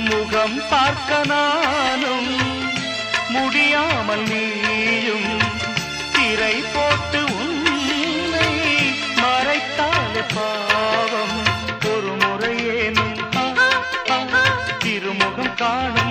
முகம் பார்க்க நானும் முடியாமல் நீயும் திரை போட்டு உன்னை மறைத்தாலே பாவம் ஒரு முறையேனும் திருமுகம் காணும்